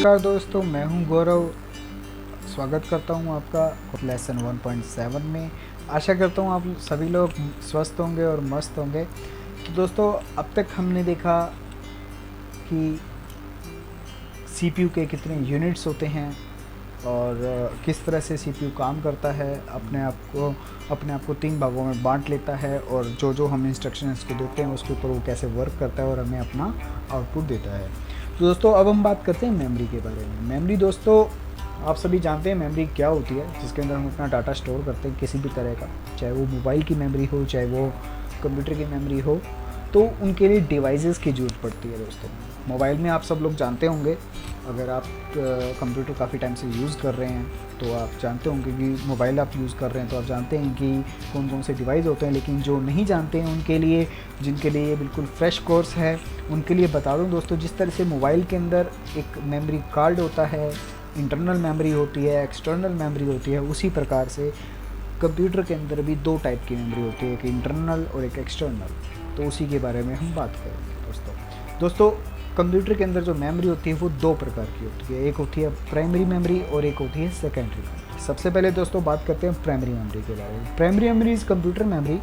नमस्कार दोस्तों, मैं हूं गौरव। स्वागत करता हूं आपका लेसन 1.7 में। आशा करता हूं आप सभी लोग स्वस्थ होंगे और मस्त होंगे। तो दोस्तों, अब तक हमने देखा कि सीपीयू के कितने यूनिट्स होते हैं और किस तरह से सीपीयू काम करता है। अपने आप को 3 भागों में बांट लेता है और जो हम इंस्ट्रक्शन इसको देते हैं उसके ऊपर वो कैसे वर्क करता है और हमें अपना आउटपुट देता है। तो दोस्तों, अब हम बात करते हैं मेमोरी के बारे में। मेमोरी दोस्तों, आप सभी जानते हैं मेमोरी क्या होती है, जिसके अंदर हम अपना डाटा स्टोर करते हैं किसी भी तरह का, चाहे वो मोबाइल की मेमोरी हो, चाहे वो कंप्यूटर की मेमोरी हो। तो उनके लिए डिवाइसेस की ज़रूरत पड़ती है दोस्तों। मोबाइल में आप सब लोग जानते होंगे, अगर आप कंप्यूटर काफ़ी टाइम से यूज़ कर रहे हैं तो आप जानते होंगे कि मोबाइल आप यूज़ कर रहे हैं तो आप जानते हैं कि कौन कौन से डिवाइस होते हैं। लेकिन जो नहीं जानते हैं उनके लिए, जिनके लिए ये बिल्कुल फ्रेश कोर्स है, उनके लिए बता दूं दोस्तों, जिस तरह से मोबाइल के अंदर एक मेमोरी कार्ड होता है, इंटरनल मेमोरी होती है, एक्सटर्नल मेमोरी होती है, उसी प्रकार से कंप्यूटर के अंदर भी 2 टाइप की मेमोरी होती है, एक इंटरनल और एक एक्सटर्नल। तो उसी के बारे में हम बात करेंगे दोस्तों। कंप्यूटर के अंदर जो मेमोरी होती है वो 2 प्रकार की होती है, एक होती है प्राइमरी मेमोरी और एक होती है सेकेंडरी मेमोरी। सबसे पहले दोस्तों बात करते हैं प्राइमरी मेमोरी के बारे में। Primary memory is computer memory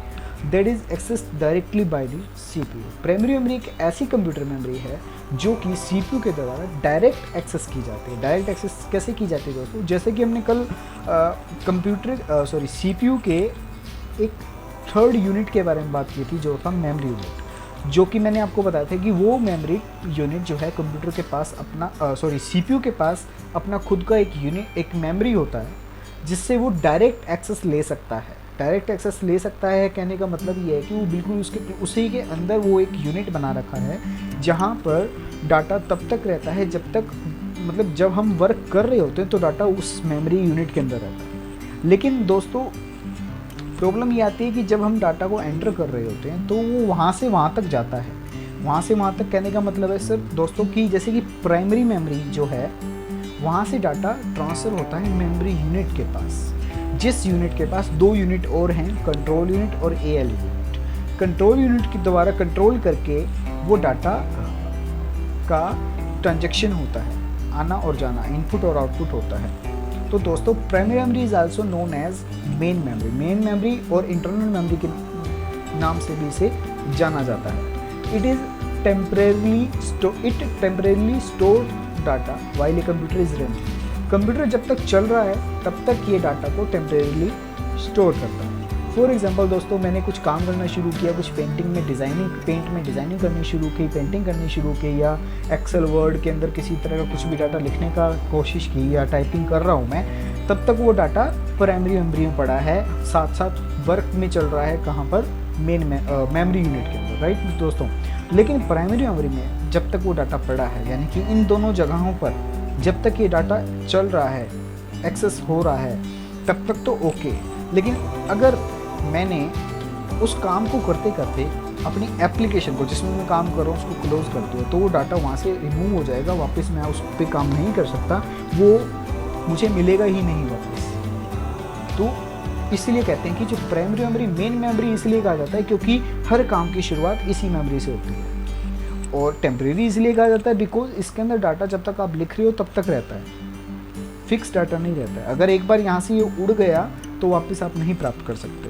that is accessed directly by the CPU. Primary memory एक ऐसी कंप्यूटर मेमोरी है जो कि सीपीयू के द्वारा डायरेक्ट एक्सेस की जाती है। डायरेक्ट एक्सेस कैसे की जाती है दोस्तों? जैसे कि हमने कल सीपीयू के एक 3rd यूनिट के बारे में बात की थी, जो था मेमोरी यूनिट, जो कि मैंने आपको बताया था कि वो मेमोरी यूनिट जो है कंप्यूटर के पास सीपीयू के पास अपना खुद का एक मेमोरी होता है, जिससे वो डायरेक्ट एक्सेस ले सकता है। डायरेक्ट एक्सेस ले सकता है कहने का मतलब ये है कि वो बिल्कुल उसी के अंदर वो एक यूनिट बना रखा है, जहाँ पर डाटा तब तक रहता है जब हम वर्क कर रहे होते हैं तो डाटा उस मेमोरी यूनिट के अंदर रहता है। लेकिन दोस्तों, प्रॉब्लम ये आती है कि जब हम डाटा को एंटर कर रहे होते हैं तो वो वहाँ से वहाँ तक जाता है। वहाँ से वहाँ तक कहने का मतलब है सर दोस्तों कि जैसे कि प्राइमरी मेमोरी जो है, वहाँ से डाटा ट्रांसफ़र होता है मेमोरी यूनिट के पास, जिस यूनिट के पास 2 यूनिट और हैं, कंट्रोल यूनिट और एएल यूनिट। कंट्रोल यूनिट के द्वारा कंट्रोल करके वो डाटा का ट्रांजैक्शन होता है, आना और जाना, इनपुट और आउटपुट होता है। तो दोस्तों, primary memory is also known as main memory. Main memory और इंटरनल मेमोरी के नाम से भी इसे जाना जाता है। It temporarily store data while a computer is running. Computer जब तक चल रहा है तब तक ये डाटा को टेम्परेरली स्टोर करता है। फॉर एग्जाम्पल दोस्तों, मैंने कुछ काम करना शुरू किया, कुछ पेंट में डिज़ाइनिंग करनी शुरू की, पेंटिंग करनी शुरू की, या एक्सेल वर्ड के अंदर किसी तरह का कुछ भी डाटा लिखने का कोशिश की, या टाइपिंग कर रहा हूँ मैं, तब तक वो डाटा प्राइमरी मेमोरी में पड़ा है, साथ साथ वर्क में चल रहा है, कहाँ पर? मेमोरी यूनिट के अंदर, राइट दोस्तों। लेकिन प्राइमरी मेमोरी में जब तक वो डाटा पड़ा है, यानी कि इन दोनों जगहों पर जब तक ये डाटा चल रहा है, एक्सेस हो रहा है, तब तक तो ओके। लेकिन अगर मैंने उस काम को करते करते अपनी एप्लीकेशन को, जिसमें मैं काम कर रहा हूँ, उसको क्लोज कर दूँ, तो वो डाटा वहाँ से रिमूव हो जाएगा, वापस मैं उस पर काम नहीं कर सकता, वो मुझे मिलेगा ही नहीं वापस। तो इसलिए कहते हैं कि जो प्राइमरी मेमोरी मेन मेमोरी इसलिए कहा जाता है क्योंकि हर काम की शुरुआत इसी मेमोरी से होती है। और टेम्परेरी इसलिए कहा जाता है बिकॉज इसके अंदर डाटा जब तक आप लिख रहे हो तब तक रहता है, फिक्स डाटा नहीं रहता है। अगर एक बार यहाँ से ये उड़ गया तो वापस आप नहीं प्राप्त कर सकते।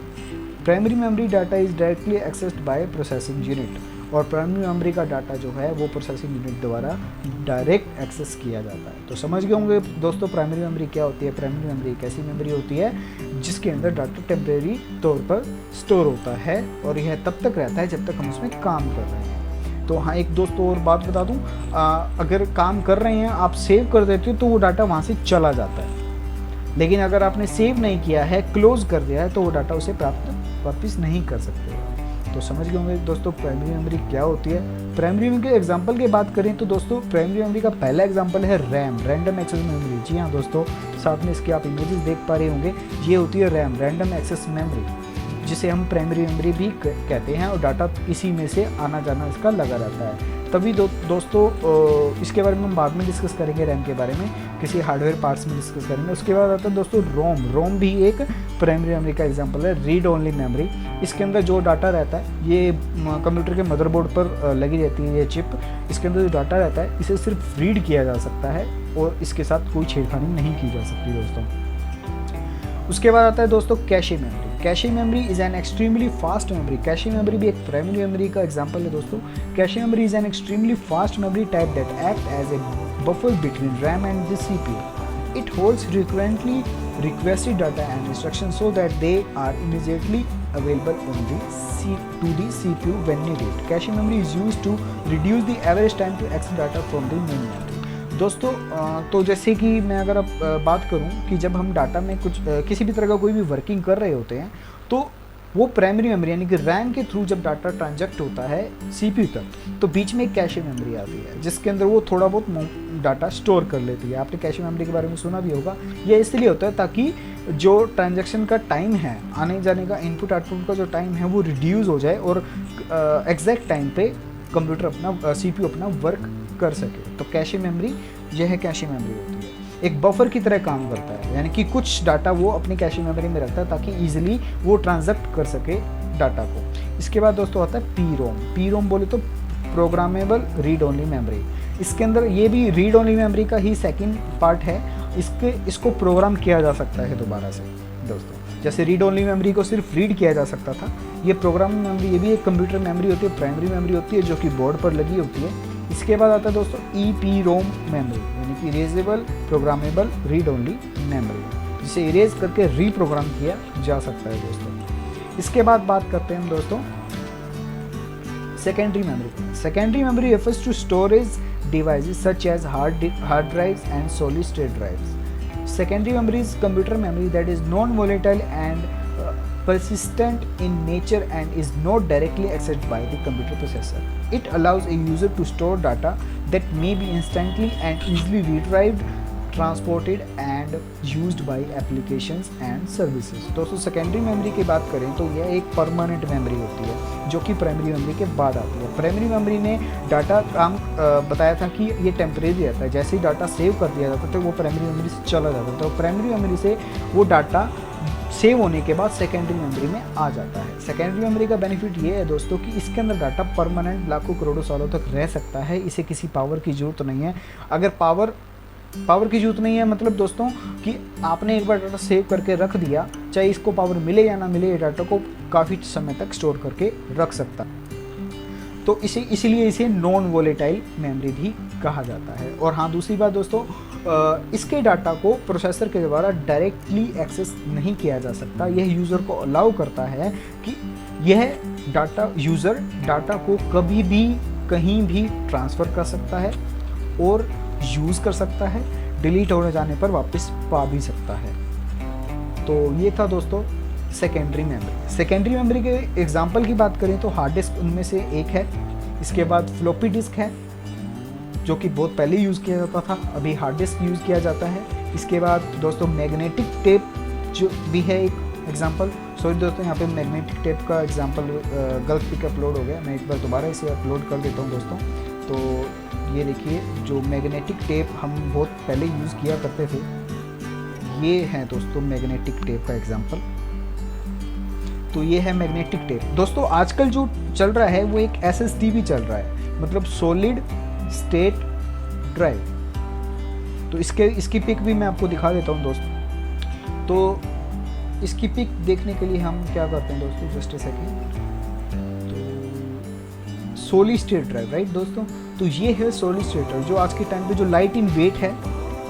Primary memory data is directly accessed by processing unit, और प्राइमरी मेमोरी का डाटा जो है वो प्रोसेसिंग यूनिट द्वारा डायरेक्ट एक्सेस किया जाता है। तो समझ गए होंगे दोस्तों प्राइमरी मेमोरी क्या होती है। प्राइमरी मेमोरी एक ऐसी मेमोरी होती है जिसके अंदर डाटा टेम्परेरी तौर पर स्टोर होता है, और यह तब तक रहता है जब तक हम उसमें काम कर रहे हैं। तो हाँ, एक दोस्तों और बात बता दूँ, अगर काम कर रहे हैं आप सेव कर देते हो तो वो डाटा वहाँ से चला जाता है। लेकिन अगर आपने सेव नहीं किया है, क्लोज कर दिया है, तो वो डाटा उसे प्राप्त वापस नहीं कर सकते। तो समझ गए होंगे दोस्तों प्राइमरी मेमोरी क्या होती है। प्राइमरी मेमोरी के एग्जांपल की बात करें तो दोस्तों, प्राइमरी मेमोरी का पहला एग्जांपल है रैम, रैंडम एक्सेस मेमोरी। जी हाँ दोस्तों, साथ में इसके आप इमेजेस देख पा रहे होंगे, ये होती है रैम, रैंडम एक्सेस मेमोरी, जिसे हम प्राइमरी मेमोरी भी कहते हैं, और डाटा इसी में से आना जाना इसका लगा रहता है। तभी दोस्तों इसके बारे में हम बाद में डिस्कस करेंगे, रैम के बारे में किसी हार्डवेयर पार्ट्स में डिस्कस करेंगे। उसके बाद आता है दोस्तों रोम भी एक प्राइमरी मेमोरी का एग्जांपल है, रीड ओनली मेमोरी। इसके अंदर जो डाटा रहता है, ये कंप्यूटर के मदरबोर्ड पर लगी रहती है ये चिप, इसके अंदर जो डाटा रहता है इसे सिर्फ रीड किया जा सकता है और इसके साथ कोई छेड़खानी नहीं की जा सकती दोस्तों। उसके बाद आता है दोस्तों cache memory. Cache memory is an extremely fast memory. Cache memory भी एक प्राइमरी मेमोरी का एग्जांपल है दोस्तों। Cache memory is an extremely fast memory type that act as a buffer between RAM and the CPU. It holds recurrently requested data and instructions so that they are immediately available to the CPU when needed. Cache memory is used to reduce the average time to access data from the main memory. दोस्तों तो जैसे कि मैं अगर अब बात करूं कि जब हम डाटा में कुछ किसी भी तरह का कोई भी वर्किंग कर रहे होते हैं, तो वो प्राइमरी मेमोरी यानी कि रैम के थ्रू जब डाटा ट्रांजैक्ट होता है CPU तक, तो बीच में एक कैशे मेमोरी आती है जिसके अंदर वो थोड़ा बहुत डाटा स्टोर कर लेती है। आपने कैशे मेमोरी के बारे में सुना भी होगा। यह इसलिए होता है ताकि जो ट्रांजैक्शन का टाइम है, आने जाने का, इनपुट आउटपुट का जो टाइम है वो रिड्यूस हो जाए और एग्जैक्ट टाइम पे कंप्यूटर अपना CPU अपना वर्क कर सके। तो कैशे मेमोरी, यह है कैशे मेमोरी होती है, एक बफर की तरह काम करता है, यानी कि कुछ डाटा वो अपनी कैशे मेमोरी में रखता है ताकि इजीली वो ट्रांजैक्ट कर सके डाटा को। इसके बाद दोस्तों आता है पी रोम बोले तो प्रोग्रामेबल रीड ओनली मेमोरी। इसके अंदर ये भी रीड ओनली मेमोरी का ही सेकंड पार्ट है। इसको प्रोग्राम किया जा सकता है दोबारा से दोस्तों। जैसे रीड ओनली मेमोरी को सिर्फ रीड किया जा सकता था, ये प्रोग्राम मेमोरी, ये भी एक कंप्यूटर मेमोरी होती है, प्राइमरी मेमोरी होती है जो कि बोर्ड पर लगी होती है। इसके बाद आता है दोस्तों EPROM मेमोरी, यानी कि erasable programmable read only memory, जिसे इरेज करके रीप्रोग्राम किया जा सकता है दोस्तों। इसके बाद बात करते हैं हम दोस्तों secondary memory. Secondary memory refers to storage devices such as hard drives and solid state drives. Secondary memory is computer memory that is non-volatile and persistent in nature and is not directly accessed by the computer processor. It allows a user to store data that may be instantly and easily retrieved, transported and used by applications and services. दोस्तों secondary memory की बात करें तो यह एक permanent memory होती है जो कि प्राइमरी मेमोरी के बाद आती है। प्राइमरी मेमोरी में डाटा काम बताया था कि ये टेम्परेरी रहता है, जैसे ही डाटा सेव कर दिया जाता है तो वो प्राइमरी मेमोरी से चला जाता है, तो प्राइमरी मेमोरी से वो डाटा सेव होने के बाद सेकेंडरी मेमोरी में आ जाता है। सेकेंडरी मेमोरी का बेनिफिट ये है दोस्तों कि इसके अंदर डाटा परमानेंट लाखों करोड़ों सालों तक रह सकता है, इसे किसी पावर की ज़रूरत नहीं है। अगर पावर की जरूरत नहीं है मतलब दोस्तों कि आपने एक बार डाटा सेव करके रख दिया, चाहे इसको पावर मिले या ना मिले, ये डाटा को काफ़ी समय तक स्टोर करके रख सकता है। तो इसीलिए इसे नॉन वोलेटाइल मेमोरी भी कहा जाता है। और हाँ, दूसरी बात दोस्तों, इसके डाटा को प्रोसेसर के द्वारा डायरेक्टली एक्सेस नहीं किया जा सकता। यह यूज़र को अलाउ करता है कि यह यूज़र डाटा को कभी भी कहीं भी ट्रांसफ़र कर सकता है और यूज़ कर सकता है, डिलीट होने जाने पर वापस पा भी सकता है। तो ये था दोस्तों सेकेंडरी मेमोरी। सेकेंडरी मेमोरी के एग्जांपल की बात करें तो हार्ड डिस्क उनमें से एक है। इसके बाद फ्लॉपी डिस्क है जो कि बहुत पहले यूज़ किया जाता था, अभी हार्ड डिस्क यूज़ किया जाता है। इसके बाद दोस्तों मैग्नेटिक टेप जो भी है एक एग्जांपल। सॉरी दोस्तों, यहाँ पे मैग्नेटिक टेप का एग्जांपल गलत पिक अपलोड हो गया, मैं एक बार दोबारा इसे अपलोड कर देता हूँ दोस्तों। तो ये देखिए, जो मैग्नेटिक टेप हम बहुत पहले यूज़ किया करते थे, ये है दोस्तों मैग्नेटिक टेप का एग्जांपल। तो ये है मैग्नेटिक टेप। दोस्तों आजकल जो चल रहा है वो एक SSD भी चल रहा है, मतलब सॉलिड स्टेट ड्राइव। तो इसकी पिक भी मैं आपको दिखा देता हूँ दोस्तों। तो इसकी पिक देखने के लिए हम क्या करते हैं दोस्तों, जस्ट ए सेकेंड। तो सॉलिड स्टेट ड्राइव, राइट दोस्तों। तो ये है सॉलिड स्टेट ड्राइव जो आज के टाइम पे जो लाइट इन वेट है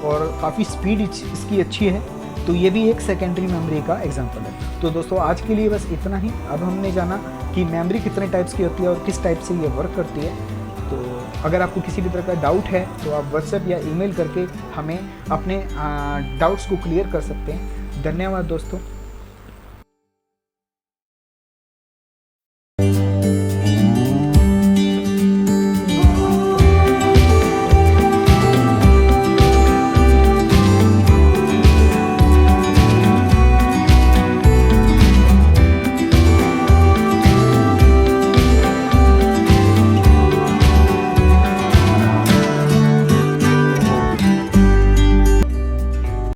और काफ़ी स्पीड इसकी अच्छी है। तो ये भी एक सेकेंडरी मेमोरी का एग्जांपल है। तो दोस्तों आज के लिए बस इतना ही। अब हमने जाना कि मेमोरी कितने टाइप्स की होती है और किस टाइप से ये वर्क करती है। तो अगर आपको किसी भी तरह का डाउट है तो आप व्हाट्सएप या ईमेल करके हमें अपने डाउट्स को क्लियर कर सकते हैं। धन्यवाद दोस्तों।